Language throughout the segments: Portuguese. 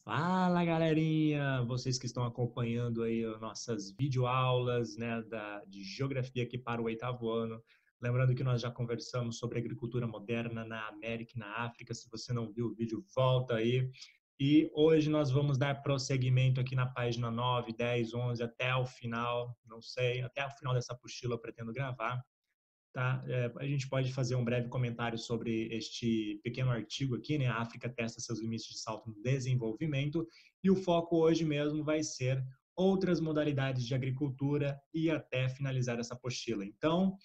Fala, galerinha! Vocês que estão acompanhando aí as nossas videoaulas, né, de geografia aqui para o oitavo ano. Lembrando que nós já conversamos sobre agricultura moderna na América e na África. Se você não viu o vídeo, volta aí. E hoje nós vamos dar prosseguimento aqui na página 9, 10, 11, até o final, não sei, até o final dessa apostila eu pretendo gravar. Tá? A gente pode fazer um breve comentário sobre este pequeno artigo aqui, né? A África testa seus limites de salto no desenvolvimento, e o foco hoje mesmo vai ser outras modalidades de agricultura e até finalizar essa apostila. Então,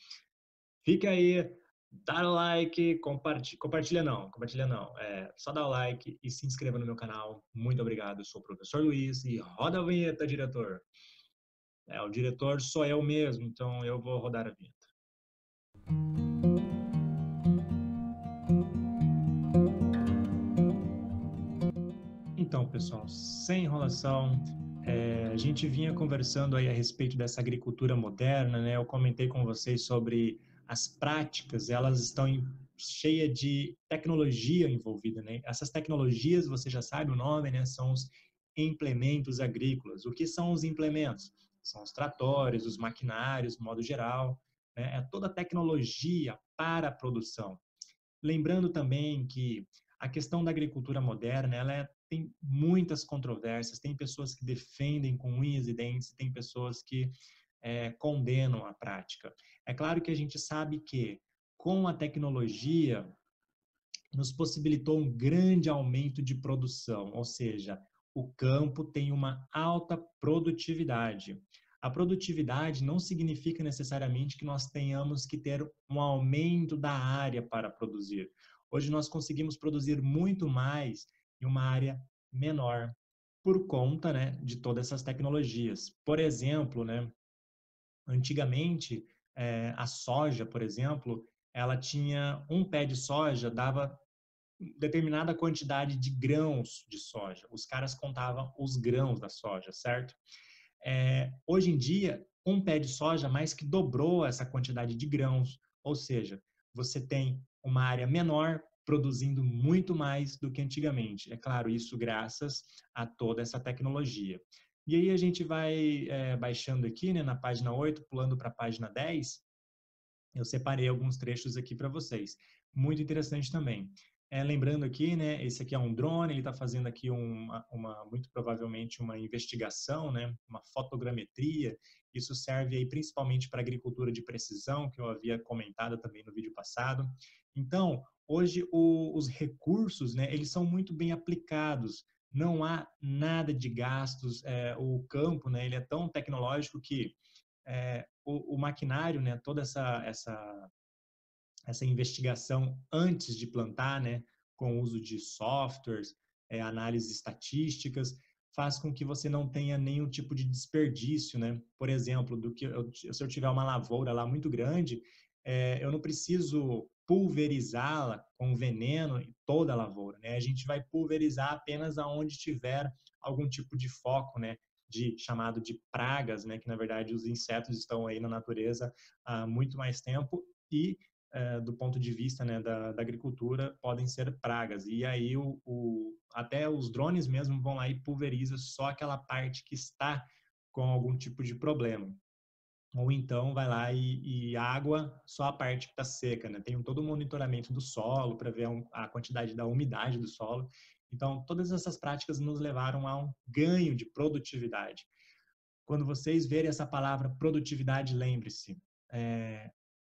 fica aí, dá o like, compartilha não, só dá o like e se inscreva no meu canal. Muito obrigado, eu sou o professor Luiz e roda a vinheta, diretor. O diretor sou eu mesmo, então eu vou rodar a vinheta. Então, pessoal, sem enrolação, a gente vinha conversando aí a respeito dessa agricultura moderna, né? Eu comentei com vocês sobre as práticas, elas estão cheia de tecnologia envolvida, né? Essas tecnologias, você já sabe o nome, né? São os implementos agrícolas. O que são os implementos? São os tratores, os maquinários, de modo geral, né? É toda a tecnologia para a produção. Lembrando também que a questão da agricultura moderna, tem muitas controvérsias, tem pessoas que defendem com unhas e dentes, tem pessoas que condenam a prática. É claro que a gente sabe que com a tecnologia nos possibilitou um grande aumento de produção, ou seja, o campo tem uma alta produtividade. A produtividade não significa necessariamente que nós tenhamos que ter um aumento da área para produzir. Hoje nós conseguimos produzir muito mais em uma área menor, por conta, né, de todas essas tecnologias. Por exemplo, né, antigamente, a soja, por exemplo, ela tinha um pé de soja, dava determinada quantidade de grãos de soja. Os caras contavam os grãos da soja, certo? Hoje em dia, um pé de soja mais que dobrou essa quantidade de grãos, ou seja, você tem uma área menor produzindo muito mais do que antigamente. É claro, isso graças a toda essa tecnologia. E aí a gente vai baixando aqui, né, na página 8, pulando para a página 10, eu separei alguns trechos aqui para vocês. Muito interessante também. Lembrando aqui, né, esse aqui é um drone, ele está fazendo aqui muito provavelmente uma investigação, né, uma fotogrametria. Isso serve aí principalmente para agricultura de precisão, que eu havia comentado também no vídeo passado. Então, hoje os recursos, né, eles são muito bem aplicados. Não há nada de gastos. O campo, né, ele é tão tecnológico que o maquinário, né, toda essa investigação antes de plantar, né, com o uso de softwares, análises estatísticas, faz com que você não tenha nenhum tipo de desperdício, né? Por exemplo, se eu tiver uma lavoura lá muito grande, eu não preciso pulverizá-la com veneno em toda a lavoura, né? A gente vai pulverizar apenas aonde tiver algum tipo de foco, né? Chamado de pragas, né? Que na verdade os insetos estão aí na natureza há muito mais tempo e do ponto de vista, né, da agricultura, podem ser pragas. E aí até os drones mesmo vão lá e pulverizam só aquela parte que está com algum tipo de problema. Ou então vai lá e água só a parte que está seca, né? Tem todo o monitoramento do solo para ver a quantidade da umidade do solo. Então, todas essas práticas nos levaram a um ganho de produtividade. Quando vocês verem essa palavra produtividade, lembre-se,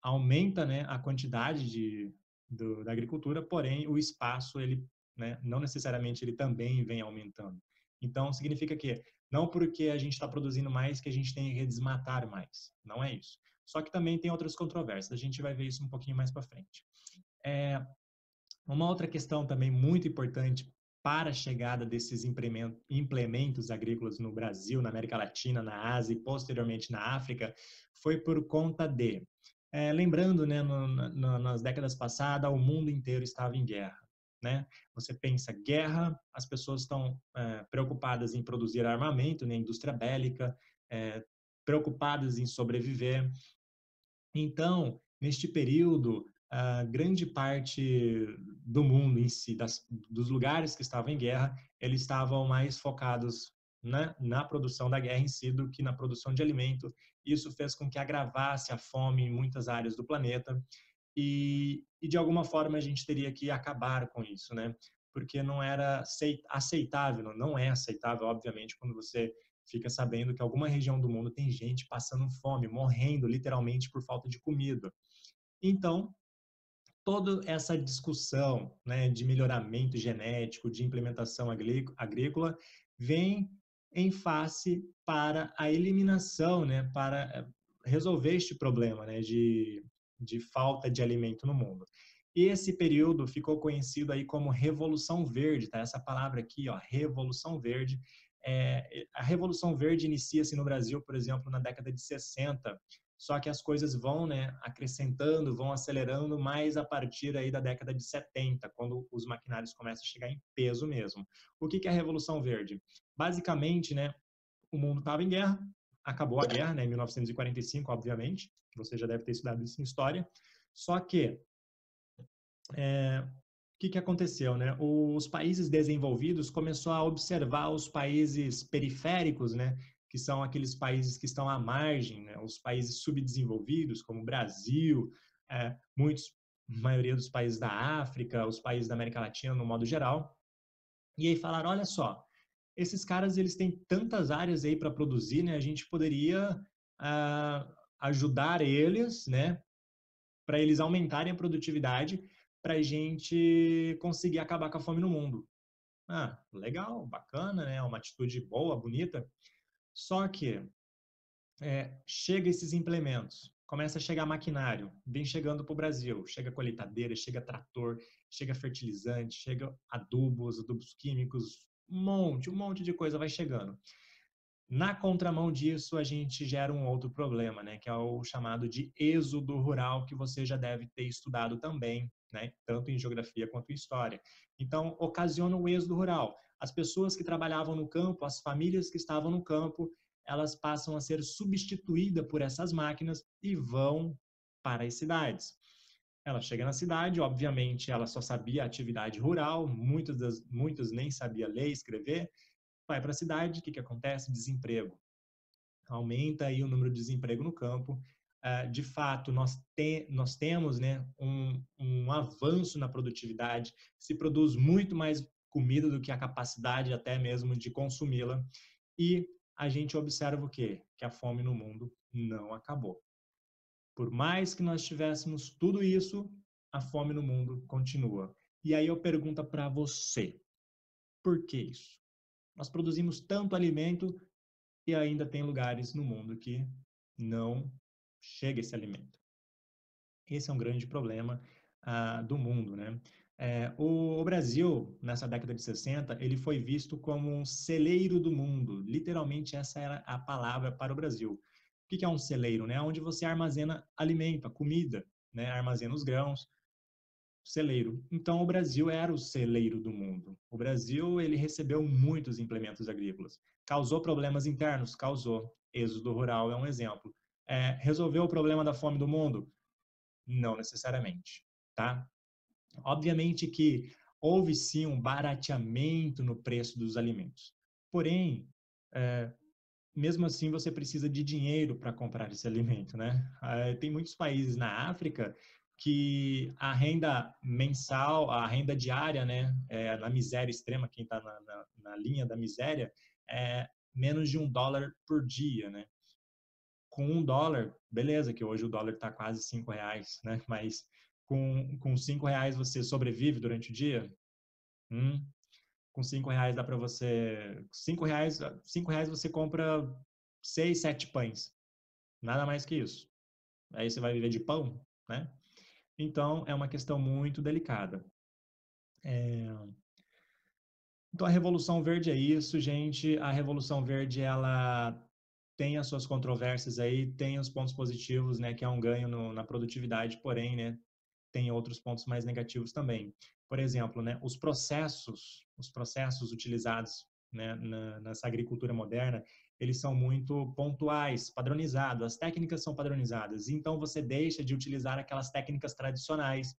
aumenta, né, a quantidade da agricultura, porém o espaço, ele, né, não necessariamente ele também vem aumentando. Então, significa que não porque a gente está produzindo mais que a gente tem que desmatar mais. Não é isso. Só que também tem outras controvérsias. A gente vai ver isso um pouquinho mais para frente. Uma outra questão também muito importante para a chegada desses implementos agrícolas no Brasil, na América Latina, na Ásia e posteriormente na África, foi por conta lembrando, né, nas décadas passadas, o mundo inteiro estava em guerra. Né? Você pensa guerra, as pessoas estão preocupadas em produzir armamento, né, indústria bélica, preocupadas em sobreviver. Então, neste período, a grande parte do mundo em si, dos lugares que estavam em guerra, eles estavam mais focados na produção da guerra em si do que na produção de alimento. Isso fez com que agravasse a fome em muitas áreas do planeta e de alguma forma a gente teria que acabar com isso, né? Porque não era aceitável, não é aceitável, obviamente, quando você fica sabendo que alguma região do mundo tem gente passando fome, morrendo literalmente por falta de comida. Então, toda essa discussão, né, de melhoramento genético, de implementação agrícola, vem em face para a eliminação, né, para resolver este problema, né, de falta de alimento no mundo. E esse período ficou conhecido aí como Revolução Verde, tá? Essa palavra aqui, ó, Revolução Verde. A Revolução Verde inicia-se no Brasil, por exemplo, na década de 60, só que as coisas vão, né, acrescentando, vão acelerando mais a partir aí da década de 70, quando os maquinários começam a chegar em peso mesmo. O que é a Revolução Verde? Basicamente, né, o mundo estava em guerra, acabou a guerra, né, em 1945, obviamente, você já deve ter estudado isso em história, só que o que aconteceu, né? Os países desenvolvidos começaram a observar os países periféricos, né? Que são aqueles países que estão à margem, né? Os países subdesenvolvidos, como o Brasil, a maioria dos países da África, os países da América Latina, no modo geral. E aí falaram, olha só, esses caras eles têm tantas áreas aí para produzir, né? A gente poderia ajudar eles, né? Para eles aumentarem a produtividade, para a gente conseguir acabar com a fome no mundo. Ah, legal, bacana, né? Uma atitude boa, bonita. Só que chega esses implementos, começa a chegar maquinário, vem chegando para o Brasil, chega colheitadeira, chega trator, chega fertilizante, chega adubos químicos, um monte de coisa vai chegando. Na contramão disso, a gente gera um outro problema, né, que é o chamado de êxodo rural, que você já deve ter estudado também, né, tanto em geografia quanto em história. Então, ocasiona o êxodo rural. As pessoas que trabalhavam no campo, as famílias que estavam no campo, elas passam a ser substituídas por essas máquinas e vão para as cidades. Ela chega na cidade, obviamente, ela só sabia atividade rural, muitos nem sabia ler e escrever, vai para a cidade, o que acontece? Desemprego. Aumenta aí o número de desemprego no campo. De fato, nós temos, né, um avanço na produtividade, se produz muito mais comida do que a capacidade até mesmo de consumi-la, e a gente observa o quê? Que a fome no mundo não acabou. Por mais que nós tivéssemos tudo isso, a fome no mundo continua. E aí eu pergunto para você, por que isso? Nós produzimos tanto alimento e ainda tem lugares no mundo que não chega esse alimento. Esse é um grande problema do mundo, né? O Brasil, nessa década de 60, ele foi visto como um celeiro do mundo. Literalmente, essa era a palavra para o Brasil. O que é um celeiro, né? Onde você armazena alimento, a comida, né? Armazena os grãos, celeiro. Então, o Brasil era o celeiro do mundo. O Brasil, ele recebeu muitos implementos agrícolas. Causou problemas internos? Causou. Êxodo rural é um exemplo. Resolveu o problema da fome do mundo? Não necessariamente, tá? Obviamente que houve sim um barateamento no preço dos alimentos. Porém, mesmo assim, você precisa de dinheiro para comprar esse alimento, né? Tem muitos países na África que a renda mensal, a renda diária, né, na miséria extrema, quem está na linha da miséria, é menos de $1 por dia, né? Com $1, beleza, que hoje o dólar está quase R$ 5, né? Mas com R$ 5 você sobrevive durante o dia? Com R$ 5 dá para você. R$ 5 você compra 6, 7 pães. Nada mais que isso. Aí você vai viver de pão, né? Então é uma questão muito delicada. Então a Revolução Verde é isso, gente. A Revolução Verde ela tem as suas controvérsias aí, tem os pontos positivos, né? Que é um ganho na produtividade, porém, né? Tem outros pontos mais negativos também. Por exemplo, né, os processos utilizados, né, nessa agricultura moderna, eles são muito pontuais, padronizados, as técnicas são padronizadas, então você deixa de utilizar aquelas técnicas tradicionais.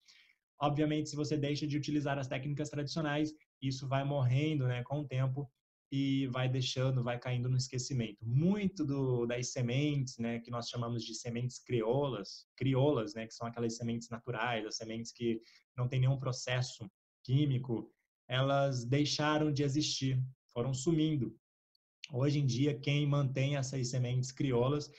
Obviamente, se você deixa de utilizar as técnicas tradicionais, isso vai morrendo, né, com o tempo e vai deixando, vai caindo no esquecimento. Muito das sementes, né, que nós chamamos de sementes crioulas, né, que são aquelas sementes naturais, as sementes que não tem nenhum processo químico, elas deixaram de existir, foram sumindo. Hoje em dia, quem mantém essas sementes crioulas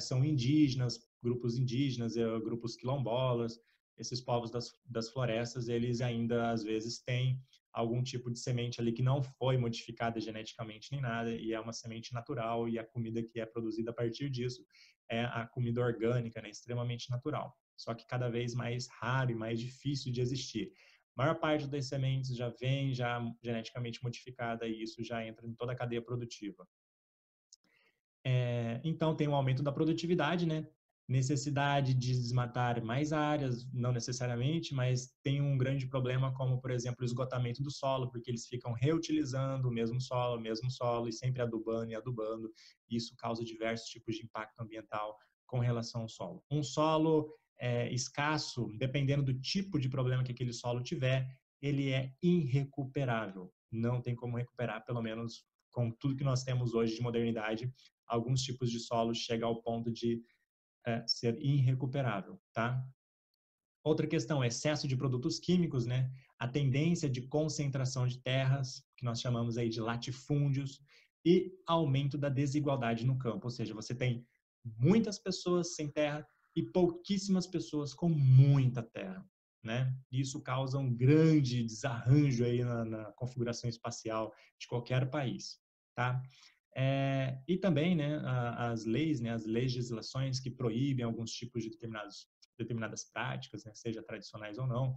são indígenas, grupos quilombolas, esses povos das florestas, eles ainda às vezes têm algum tipo de semente ali que não foi modificada geneticamente nem nada, e é uma semente natural, e a comida que é produzida a partir disso é a comida orgânica, né, extremamente natural. Só que cada vez mais raro e mais difícil de existir. A maior parte das sementes já vem já geneticamente modificada e isso já entra em toda a cadeia produtiva. Então, tem um aumento da produtividade, né? Necessidade de desmatar mais áreas, não necessariamente, mas tem um grande problema como, por exemplo, o esgotamento do solo, porque eles ficam reutilizando o mesmo solo, e sempre adubando e adubando, e isso causa diversos tipos de impacto ambiental com relação ao solo. Um solo escasso, dependendo do tipo de problema que aquele solo tiver, ele é irrecuperável. Não tem como recuperar, pelo menos com tudo que nós temos hoje de modernidade, alguns tipos de solo chegam ao ponto de ser irrecuperável, tá? Outra questão, excesso de produtos químicos, né? A tendência de concentração de terras, que nós chamamos aí de latifúndios, e aumento da desigualdade no campo, ou seja, você tem muitas pessoas sem terra e pouquíssimas pessoas com muita terra, né? Isso causa um grande desarranjo aí na configuração espacial de qualquer país, tá? E também, né, as leis, né, as legislações que proíbem alguns tipos de determinadas práticas, né, seja tradicionais ou não,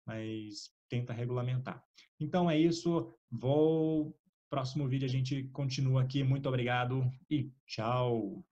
mas tenta regulamentar. Então é isso, próximo vídeo a gente continua aqui, muito obrigado e tchau!